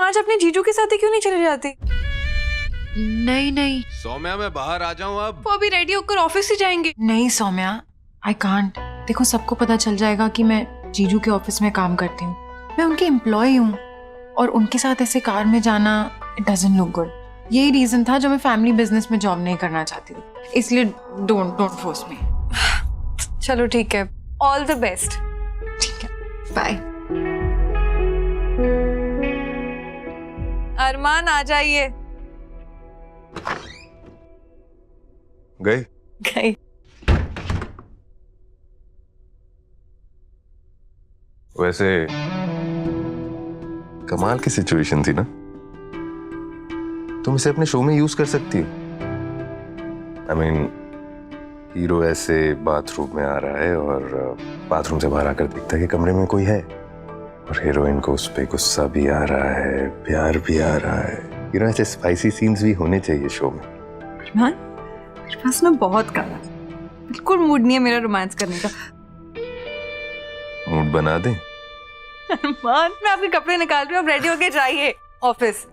आज अपने जीजू के साथ ही क्यों नहीं चले जाती? नहीं नहीं सौम्या, मैं बाहर आ जाऊं अब? वो अभी रेडी होकर ऑफिस ही जाएंगे। नहीं सौम्या, आई कांट। देखो सबको पता चल जाएगा कि मैं जीजू के ऑफिस में काम करती हूँ। मैं उनकी एम्प्लॉय हूँ और उनके साथ ऐसे कार में जाना इट डजंट लुक गुड। यही रीजन था जो मैं फैमिली बिजनेस में जॉब नहीं करना चाहती थी, इसलिए डोंट फोर्स मी। चलो ठीक है, ऑल द बेस्ट। ठीक है, बाय। अरमान आ जाइए। गई? गई। वैसे कमाल की सिचुएशन थी ना, तुम इसे अपने शो में यूज कर सकती हो। आई मीन, हीरो ऐसे बाथरूम में आ रहा है और बाथरूम से बाहर आकर दिखता है कि कमरे में कोई है, और हीरोइन को उस पे गुस्सा भी आ रहा है, प्यार भी आ रहा है। यू नो, ऐसे स्पाइसी सीन्स भी होने चाहिए शो में। अरमान, मेरे पास ना बहुत काम है, बिल्कुल मूड नहीं है मेरा रोमांस करने का। मूड बना दे। अरमान, मैं आपके कपड़े निकाल रही हूँ, आप रेडी होके जाइए ऑफिस।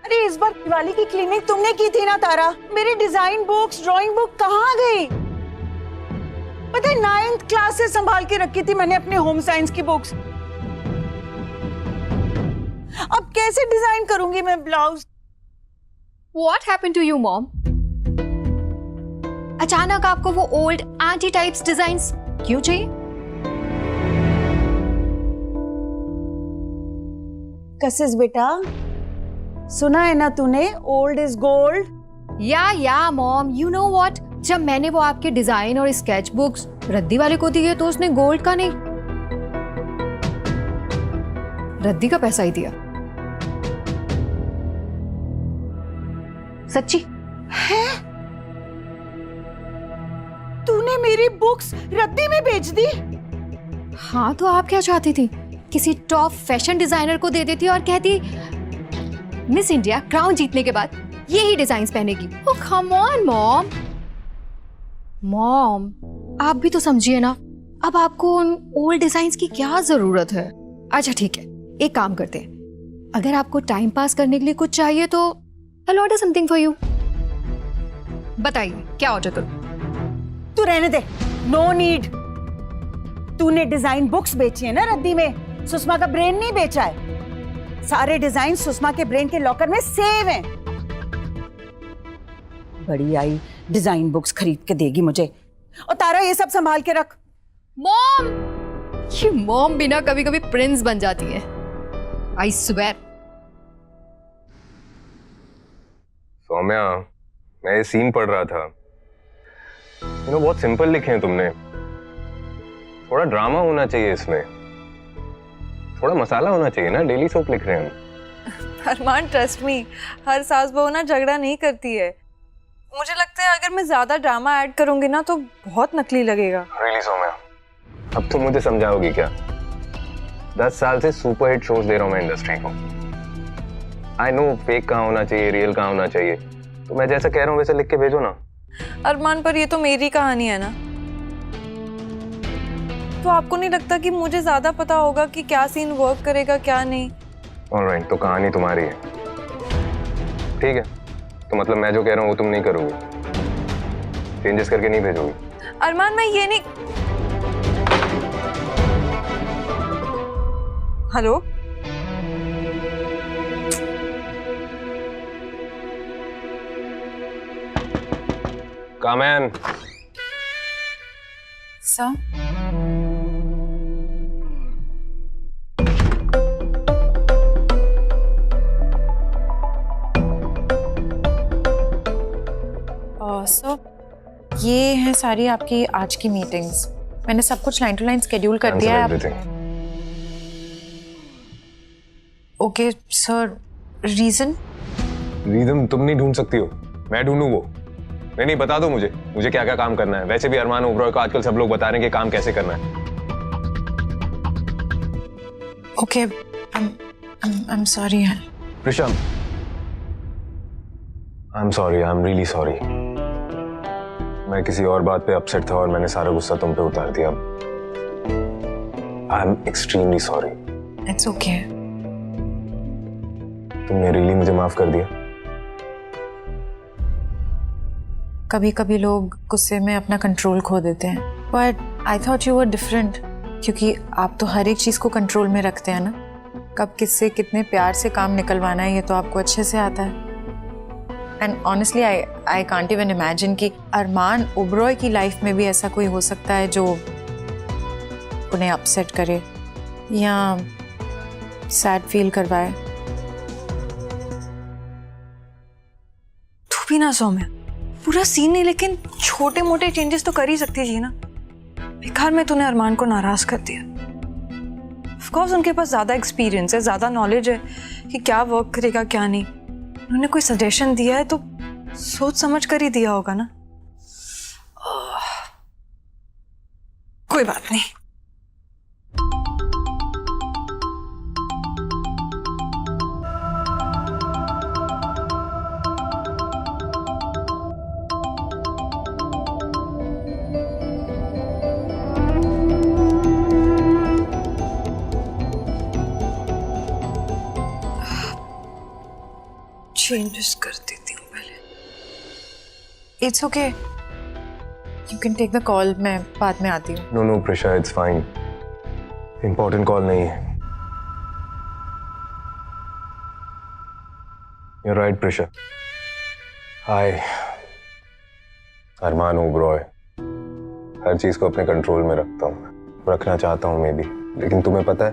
अरे इस बार दिवाली की क्लीनिंग तुमने की थी ना तारा? मेरी डिजाइन बुक्स, ड्राइंग बुक कहाँ गई? पता है 9th क्लास से संभाल के रखी थी मैंने अपने होम साइंस की बुक्स। अब कैसे डिजाइन करूंगी मैं blouse? What happened to you, mom? अचानक आपको वो ओल्ड एंटी टाइप्स डिजाइन्स क्यों चाहिए? कशिश बेटा, सुना है ना तूने, ओल्ड इज गोल्ड। या मॉम, यू नो व्हाट, जब मैंने वो आपके डिजाइन और स्केच बुक्स रद्दी वाले को दिए तो उसने गोल्ड का नहीं, रद्दी का पैसा ही दिया। सच्ची है? तूने मेरी बुक्स रद्दी में बेच दी? हाँ, तो आप क्या चाहती थी? किसी टॉप फैशन डिजाइनर को दे देती और कहती मिस इंडिया क्राउन जीतने के बाद यही डिजाइन्स पहनेगी। Oh come on mom. Mom, आप भी तो समझिए ना, अब आपको उन ओल्ड डिजाइन्स की क्या जरूरत है? अच्छा ठीक है, एक काम करते हैं, अगर आपको टाइम पास करने के लिए कुछ चाहिए तो I'll order something for you. बताइए क्या ऑर्डर करूं? तू रहने दे, नो नीड। तूने डिजाइन बुक्स बेची है ना रद्दी में, सुषमा का ब्रेन नहीं बेचा है। सारे डिजाइन सुषमा के ब्रेन के लॉकर में सेव हैं। बड़ी आई डिजाइन बुक्स खरीद के देगी मुझे, और तारा ये सब संभाल के रख। मॉम, ये मॉम भी ना कभी कभी प्रिंस बन जाती है, आई स्वेयर। सौम्या, मैं ये सीन पढ़ रहा था, यू नो, बहुत सिंपल लिखे हैं तुमने। थोड़ा ड्रामा होना चाहिए इसमें, थोड़ा मसाला होना चाहिए ना। डेली सोप लिख रहे हैं। अरमान, ट्रस्ट मी, हर सास बहू ना झगड़ा नहीं करती है। मुझे लगता है अगर मैं ज्यादा ड्रामा ऐड करूंगी ना तो बहुत नकली लगेगा। रियली सौम्या, अब तुम मुझे समझाओगी क्या? 10 साल से सुपरहिट शोज दे रहा हूं मैं इंडस्ट्री को। आई नो फेक कहाँ होना चाहिए, रियल कहाँ होना चाहिए, तो मैं जैसा कह रहा हूँ वैसे लिख के भेजो ना। अरमान, पर ये तो मेरी कहानी है ना, तो आपको नहीं लगता कि मुझे ज्यादा पता होगा कि क्या सीन वर्क करेगा क्या नहीं? ऑलराइट, तो कहानी तुम्हारी है, ठीक है। तो मतलब मैं जो कह रहा हूँ वो तुम नहीं करोगी, चेंजेस करके नहीं भेजोगी? अरमान, मैं ये नहीं। Hello, Come in. Sir, sir ये हैं सारी आपकी आज की मीटिंग्स। मैंने सब कुछ लाइन टू लाइन स्केड्यूल कर दिया है। ओके सर, रीजन तुम नहीं ढूंढ सकती हो, मैं ढूंढूं वो? नहीं, बता दो मुझे क्या क्या काम करना है। वैसे भी अरमान ओबरॉय को आजकल सब लोग बता रहे हैं कि काम कैसे करना है। Okay, I am sorry. Prisha, I am sorry, I am really sorry. मैं किसी और बात पे अपसेट था और मैंने सारा गुस्सा तुम पे उतार दिया। I am extremely sorry. It's okay. तुमने रियली मुझे माफ कर दिया? कभी कभी लोग गुस्से में अपना कंट्रोल खो देते हैं, but I thought you were different, क्योंकि आप तो हर एक चीज़ को कंट्रोल में रखते हैं ना। कब किससे कितने प्यार से काम निकलवाना है ये तो आपको अच्छे से आता है। And honestly I can't even imagine कि अरमान ओबरॉय की लाइफ में भी ऐसा कोई हो सकता है जो उन्हें अपसेट करे या सैड फील करवाए। तू भी ना सौम्या, पूरा सीन नहीं लेकिन छोटे मोटे चेंजेस तो कर ही सकती जी ना। बेकार में तूने अरमान को नाराज कर दिया। ऑफ कोर्स उनके पास ज्यादा एक्सपीरियंस है, ज्यादा नॉलेज है कि क्या वर्क करेगा क्या नहीं। उन्होंने कोई सजेशन दिया है तो सोच समझ कर ही दिया होगा ना। कोई बात नहीं। चेंजेस कर देती हूँ पहले। It's okay, you can take the call, मैं बाद में आती हूँ। No no Prisha, it's fine. Important call नहीं है। You're right, Prisha. हाय अरमान ओबरॉय। हर चीज को अपने कंट्रोल में रखता हूँ, रखना चाहता हूँ मैं भी, लेकिन तुम्हें पता है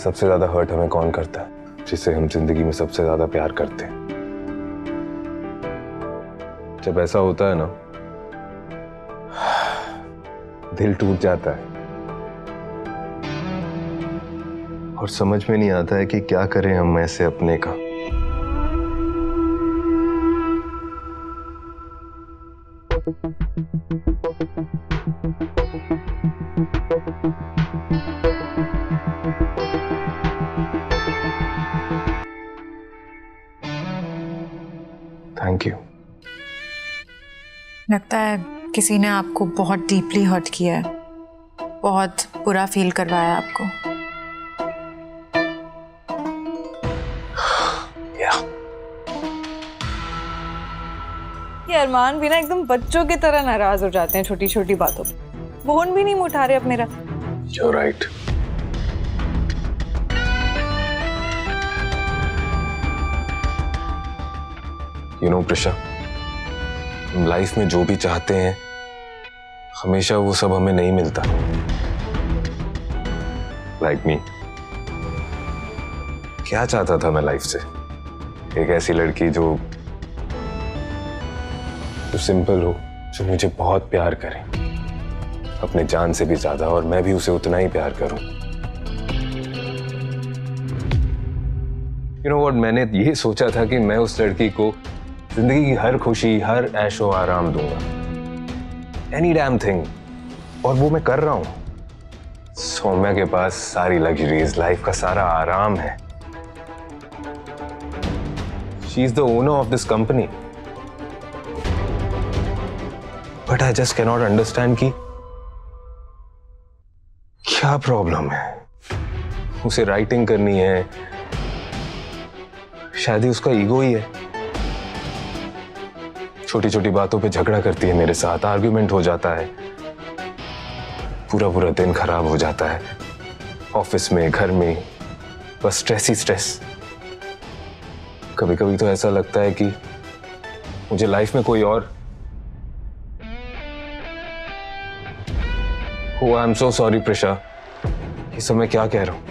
सबसे ज्यादा हर्ट हमें कौन करता है? जिसे हम जिंदगी में सबसे ज्यादा प्यार करते हैं। जब ऐसा होता है ना, दिल टूट जाता है और समझ में नहीं आता है कि क्या करें हम ऐसे अपने का। Thank you. लगता है किसी ने आपको बहुत डीपली हर्ट किया है, बहुत बुरा फील करवाया आपको। ये अरमान भी ना एकदम बच्चों की तरह नाराज हो जाते हैं छोटी छोटी बातों पे। फोन भी नहीं उठा रहे अब मेरा। You're right. You know, Prisha, हम लाइफ में जो भी चाहते हैं हमेशा वो सब हमें नहीं मिलता। Like me. क्या चाहता था मैं लाइफ से? एक ऐसी लड़की जो सिंपल हो, जो मुझे बहुत प्यार करे, अपने जान से भी ज्यादा, और मैं भी उसे उतना ही प्यार करूं। You know what, मैंने ये सोचा था कि मैं उस लड़की को जिंदगी की हर खुशी, हर ऐशो आराम दूंगा, एनी डैम थिंग, और वो मैं कर रहा हूं। सौम्या के पास सारी लग्जरीज, लाइफ का सारा आराम है। She is the owner of this company, but I just cannot understand कि क्या प्रॉब्लम है। उसे राइटिंग करनी है, शायद ही उसका ईगो ही है। छोटी छोटी बातों पे झगड़ा करती है मेरे साथ, आर्ग्यूमेंट हो जाता है, पूरा पूरा दिन खराब हो जाता है, ऑफिस में, घर में, बस स्ट्रेस ही स्ट्रेस। कभी कभी तो ऐसा लगता है कि मुझे लाइफ में कोई और। I am so sorry Prisha, ये सब मैं क्या कह रहा हूं।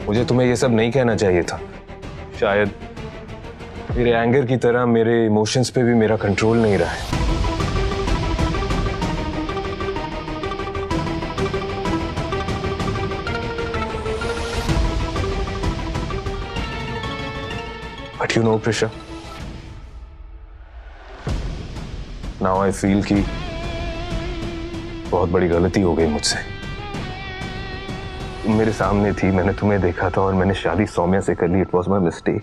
मुझे तुम्हें ये सब नहीं कहना चाहिए था। शायद मेरे एंगर की तरह मेरे इमोशंस पे भी मेरा कंट्रोल नहीं रहा है। But you know Prisha, now I feel कि बहुत बड़ी गलती हो गई मुझसे। तुम मेरे सामने थी, मैंने तुम्हें देखा था और मैंने शादी सौम्या से कर ली। It was my mistake.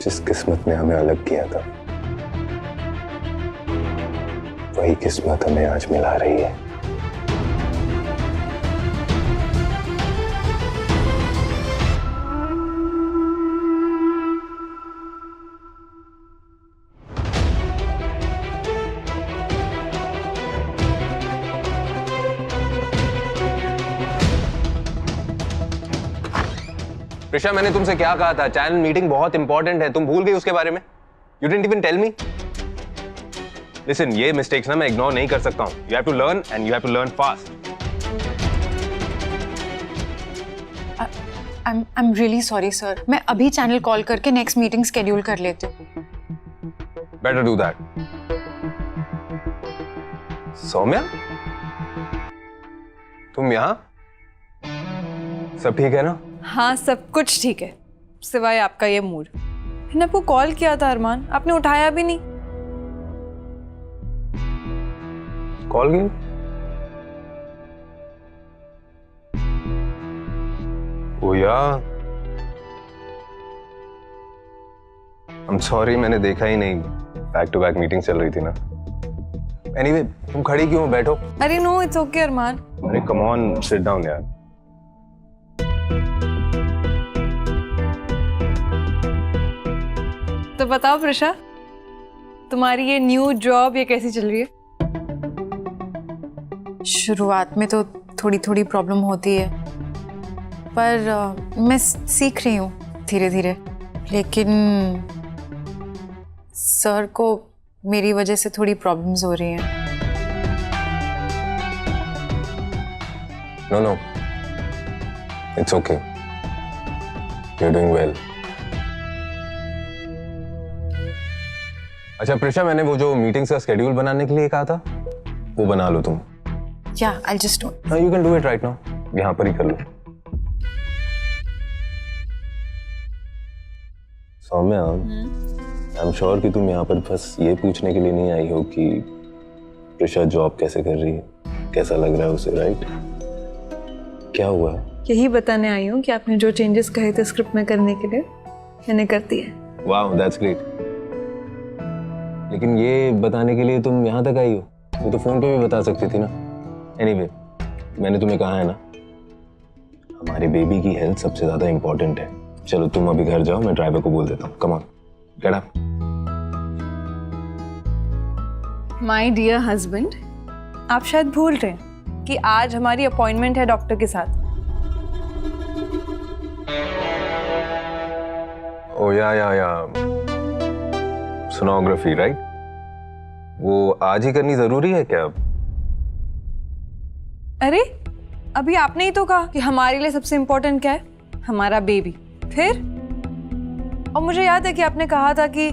जिस किस्मत ने हमें अलग किया था, वही किस्मत हमें आज मिला रही है। प्रिशा, मैंने तुमसे क्या कहा था? चैनल मीटिंग बहुत इंपॉर्टेंट है, तुम भूल गई उसके बारे में? You didn't even tell me. Listen, ये मिस्टेक्स ना मैं इग्नोर नहीं कर सकता हूं। You have to learn and you have to learn fast. I am really sorry sir, मैं अभी चैनल कॉल करके नेक्स्ट मीटिंग शेड्यूल कर लेती हूँ। Better do that. सौम्या, तुम यहाँ? सब ठीक है ना? हाँ, सब कुछ ठीक है, सिवाय आपका ये मूड। मैंने आपको कॉल किया था अरमान, आपने उठाया भी नहीं। कॉल की? ओ यार, I'm sorry, मैंने देखा ही नहीं। बैक टू बैक मीटिंग चल रही थी ना। Anyway, तुम खड़ी क्यों हो? बैठो। अरे नो, इट्स ओके अरमान। अरे कम ऑन, सिट डाउन यार। तो बताओ प्रिशा, तुम्हारी ये न्यू जॉब ये कैसी चल रही है? शुरुआत में तो थोड़ी थोड़ी प्रॉब्लम होती है, पर मैं सीख रही हूँ धीरे धीरे। लेकिन सर को मेरी वजह से थोड़ी प्रॉब्लम्स हो रही हैं। No, it's okay. You're doing well. अच्छा प्रिशा, मैंने वो जो मीटिंग्स का स्केड्यूल बनाने के लिए कहा था, वो बना लो तुम। Yeah, I'll just do it. हाँ, you can do it right now. यहाँ पर ही कर लो। सौम्या, आई एम श्योर कि तुम यहाँ पर बस ये पूछने के लिए नहीं आई हो कि प्रिशा जॉब कैसे कर रही है, कैसा लग रहा है उसे, राइट? क्या हुआ है? यही बताने आई हूँ कि आपने जो चेंजेस कहे थे स्क्रिप्ट में करने के लिए, मैंने कर दिए। वाह, दैट्स ग्रेट। लेकिन ये बताने के लिए तुम यहाँ तक आई हो? वो तो फोन पे भी बता सकती थी ना। एनीवे, मैंने तुम्हें कहा है ना, हमारे बेबी की हेल्थ सबसे ज्यादा इंपॉर्टेंट है। चलो तुम अभी घर जाओ, मैं ड्राइवर को बोल देता हूँ। Come on, get up. My dear husband, आप शायद भूल रहे हैं कि आज हमारी अपॉइंटमेंट है डॉक्टर के साथ। ओ या सोनोग्राफी, राइट? वो आज ही करनी जरूरी है क्या? अरे अभी आपने ही तो कहा कि हमारे लिए सबसे इम्पोर्टेंट क्या है? हमारा बेबी। फिर और मुझे याद है कि आपने कहा था कि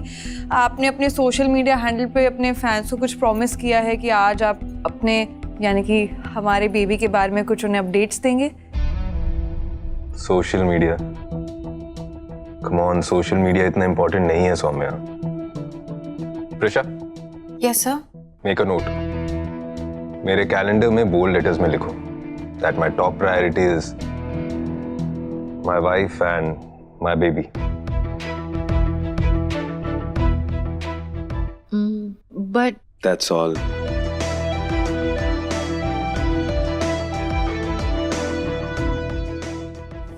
आपने अपने सोशल मीडिया हैंडल पे अपने फैंस को कुछ प्रॉमिस किया है कि आज आप अपने यानी कि हमारे बेबी के बारे में कुछ उन्हें अपडेट्स देंगे। Social media? Come on, social media इतना इंपॉर्टेंट नहीं है Saumya. Prisha, yes sir. Make a note. मेरे कैलेंडर में बोल्ड लेटर्स में लिखो that my top priority is my wife and my baby. But that's all.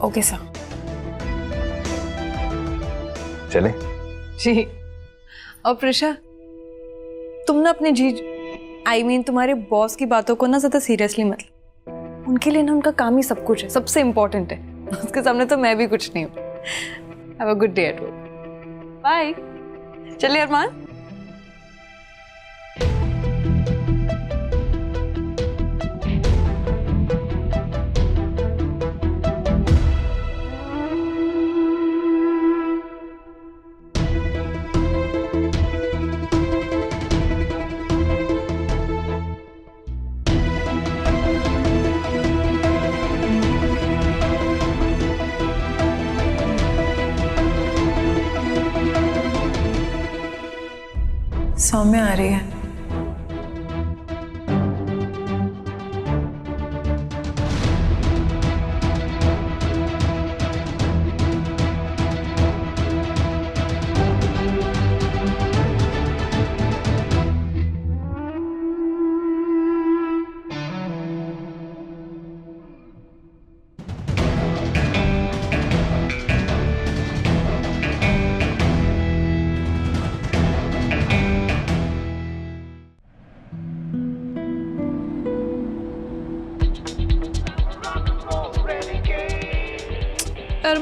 Okay sir. चले? जी। और प्रिशा, तुम ना अपने तुम्हारे बॉस की बातों को ना ज्यादा सीरियसली मत लो। उनके लिए ना उनका काम ही सब कुछ है, सबसे इम्पोर्टेंट है। उसके सामने तो मैं भी कुछ नहीं हूँ। Have a good day at work. Bye. चलिए अरमान। सौम्या आ रही है।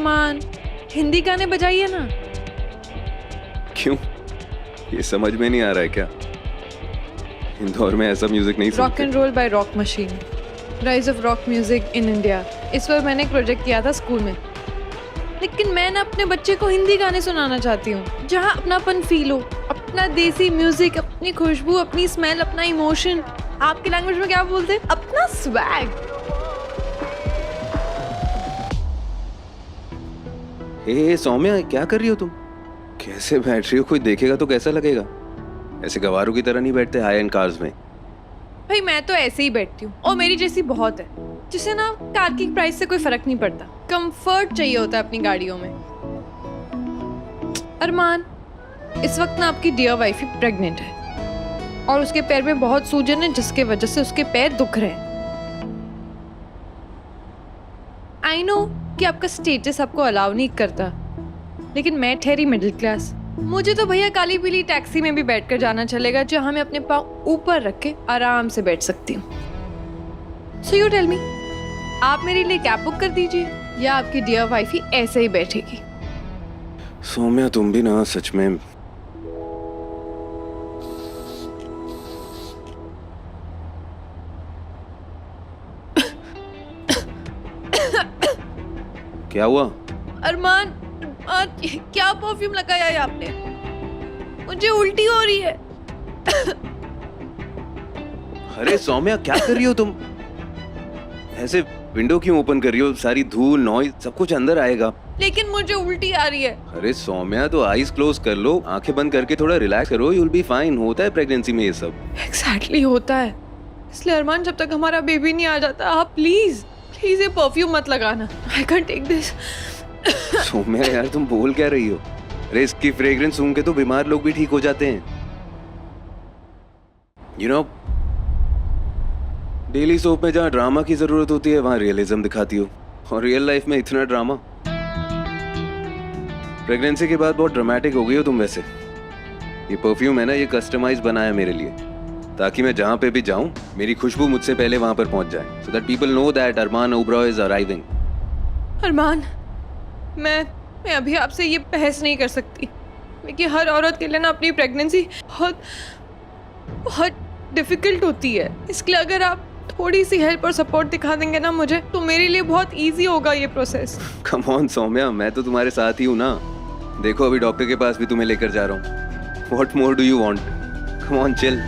अरमान, हिंदी गाने बजाइए ना। क्यों, ये समझ में नहीं आ रहा है क्या? इंदौर में ऐसा म्यूजिक नहीं रॉक सुनते। And roll by rock machine, rise of rock music in India, इस पर मैंने एक प्रोजेक्ट किया था स्कूल में। लेकिन मैं ना अपने बच्चे को हिंदी गाने सुनाना चाहती हूँ जहाँ अपनापन फील हो, अपना देसी म्यूजिक, अपनी खुशबू, अपनी स्मेल, अपना इमोशन। आपकी लैंग्वेज में क्या बोलते हैं? अपना स्वैग। हे सौम्या, क्या कर रही हो तुम? कैसे बैठ रही हो? कोई देखेगा तो कैसा लगेगा? ऐसे गवारों की तरह नहीं बैठते हाई एंड कार्स में। भाई मैं तो ऐसे ही बैठती हूँ और मेरी जैसी बहुत है जिसे ना कार की प्राइस से कोई फर्क नहीं पड़ता। कंफर्ट चाहिए होता है अपनी गाड़ियों में। अरमान, इस वक्त ना आपकी डियर वाइफ ही प्रेग्नेंट है और उसके पैर में बहुत सूजन है जिसके वजह से उसके पैर दुख रहे हैं। आई नो कि आपका स्टेटस आपको अलाउ नहीं करता, लेकिन मैं ठहरी मिडिल क्लास। मुझे तो भैया काली पीली टैक्सी में भी बैठकर जाना चलेगा जहां मैं अपने पाँव ऊपर रख के आराम से बैठ सकती हूँ। सो यू टेल मी, आप मेरे लिए कैब बुक कर दीजिए या आपकी डियर वाइफ ही ऐसे ही बैठेगी। सौम्या, तुम भी ना सच में। क्या हुआ? अरमान, आज क्या परफ्यूम लगाया है आपने? मुझे उल्टी हो रही है। अरे सौम्या, क्या कर रही हो तुम? ऐसे विंडो क्यों ओपन कर रही हो? सारी धूल, नॉइज, सब कुछ अंदर आएगा। लेकिन मुझे उल्टी आ रही है। अरे सौम्या, तो आईज क्लोज कर लो, आंखें बंद करके थोड़ा रिलैक्स करो, यू विल बी फाइन। होता है प्रेगनेंसी में ये सब। एग्जैक्टली होता है। इसलिए अरमान, जब तक हमारा बेबी नहीं आ जाता, आप प्लीज प्लीज ये परफ्यूम मत लगाना। I can take this. Saumya यार, तुम बोल क्या रही हो? अरे इसकी फ्रेग्रेंस सूंघ के तो बीमार लोग भी ठीक हो जाते हैं। यू नो, डेली सोप में जहाँ ड्रामा की जरूरत होती है वहां रियलिज्म दिखाती हो, और रियल लाइफ में इतना ड्रामा। प्रेगनेंसी के बाद बहुत ड्रामेटिक हो गई हो तुम। वैसे ये परफ्यूम है ना, ये कस्टमाइज बनाया मेरे लिए, ताकि मैं जहां पे भी जाऊं मेरी खुशबू मुझसे पहले वहां पर पहुंच जाए, so that people know that Armaan Oberoi is arriving. Armaan, मैं अभी आपसे ये बहस नहीं कर सकती, क्योंकि हर औरत के लिए ना अपनी प्रेगनेंसी बहुत बहुत डिफिकल्ट होती है। इसलिए अगर आप थोड़ी सी हेल्प और सपोर्ट दिखा देंगे ना मुझे, तो मेरे लिए बहुत इजी होगा ये प्रोसेस। कम ऑन सौम्या, मैं तो तुम्हारे साथ ही हूँ ना। देखो, अभी डॉक्टर के पास भी तुम्हें लेकर जा रहा हूँ। What more do you want? Come on, chill.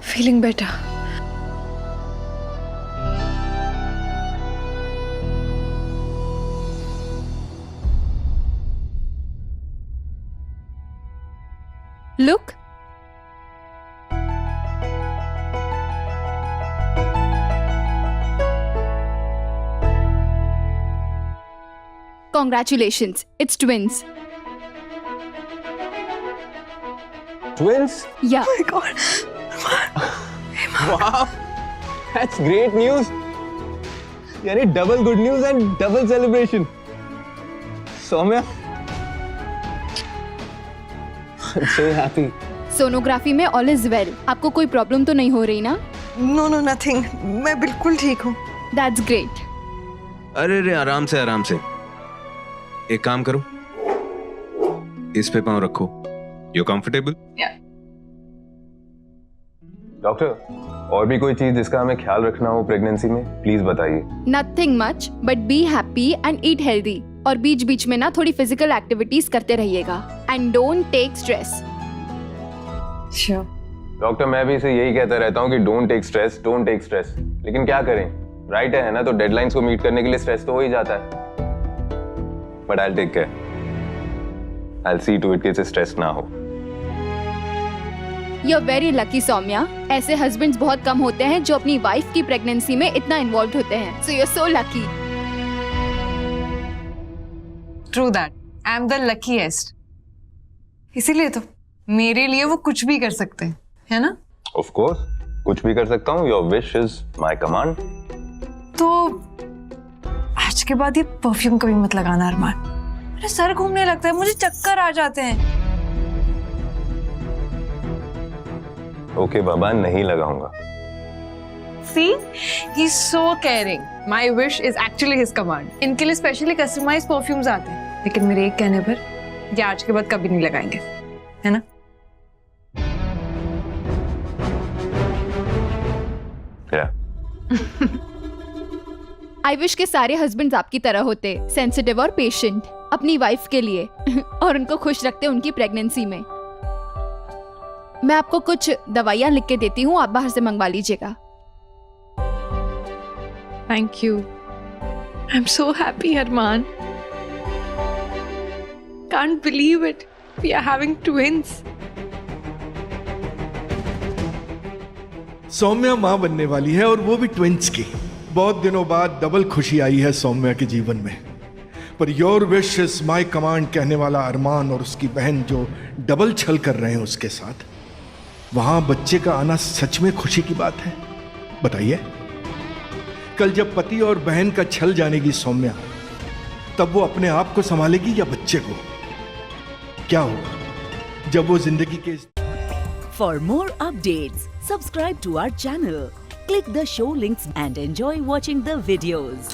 Feeling better. Look. Congratulations, it's twins. Twins? Yeah. Oh my God. Wow, that's great news. यानी double good news and double celebration. Saumya, I'm so happy. Sonography में all is well. आपको कोई problem तो नहीं हो रही ना? No no, nothing. मैं बिल्कुल ठीक हूँ। That's great. अरे रे, आराम से आराम से। एक काम करो, इस पे पाँव रखो। You comfortable? डॉक्टर, और भी कोई चीज जिसका हमें ख्याल रखना हो प्रेगनेंसी में, प्लीज बताइए। Nothing much, but be happy and eat healthy. और बीच बीच में ना थोड़ी फिजिकल एक्टिविटीज करते रहिएगा। And don't take stress. Sure. Doctor, मैं भी इसे यही कहता रहता हूँ कि don't take stress, don't take stress. लेकिन क्या करें, राइट है ना? तो डेडलाइंस को मीट करने के लिए स्ट्रेस तो हो ही जाता है। But I will take care, I will see to it कि इसे स्ट्रेस ना हो। You are very lucky Saumya. ऐसे हस्बैंड्स बहुत कम होते हैं जो अपनी वाइफ की प्रेगनेंसी में इतना इन्वॉल्व होते हैं। So you are so lucky. True that, I am the luckiest. इसीलिए तो मेरे लिए वो कुछ भी कर सकते हैं, है ना? ऑफ कोर्स, कुछ भी कर सकता हूँ। Your wish is my command. तो आज के बाद ये परफ्यूम कभी मत लगाना अरमान। मेरा सर घूमने लगता है, मुझे चक्कर आ जाते हैं। ओके बाबा, नहीं लगाऊंगा। See, he is so caring. My wish is actually his command. इनके लिए स्पेशली कस्टमाइज परफ्यूम्स आते हैं, लेकिन मेरे एक कहने पर ये आज के बाद कभी नहीं लगाएंगे, है ना? आई विश के सारे हस्बैंड्स आपकी तरह होते, सेंसिटिव और पेशेंट अपनी वाइफ के लिए और उनको खुश रखते उनकी प्रेगनेंसी में. मैं आपको कुछ दवाइयाँ लिख के देती हूँ, आप बाहर से मंगवा लीजिएगा. Thank you. I'm so happy, Arman. Can't believe it. We are having twins. Saumya माँ बनने वाली है और वो भी ट्विंस की. बहुत दिनों बाद डबल खुशी आई है सौम्या के जीवन में. Per your wish is my command कहने वाला अरमान और उसकी बहन जो डबल छल कर रहे हैं उसके साथ, वहां बच्चे का आना सच में खुशी की बात है? बताइए. कल जब पति और बहन का छल जानेगी सौम्या, तब वो अपने आप को संभालेगी या बच्चे को? क्या होगा जब वो जिंदगी के For more updates, subscribe to our channel, click the show links and enjoy watching the videos.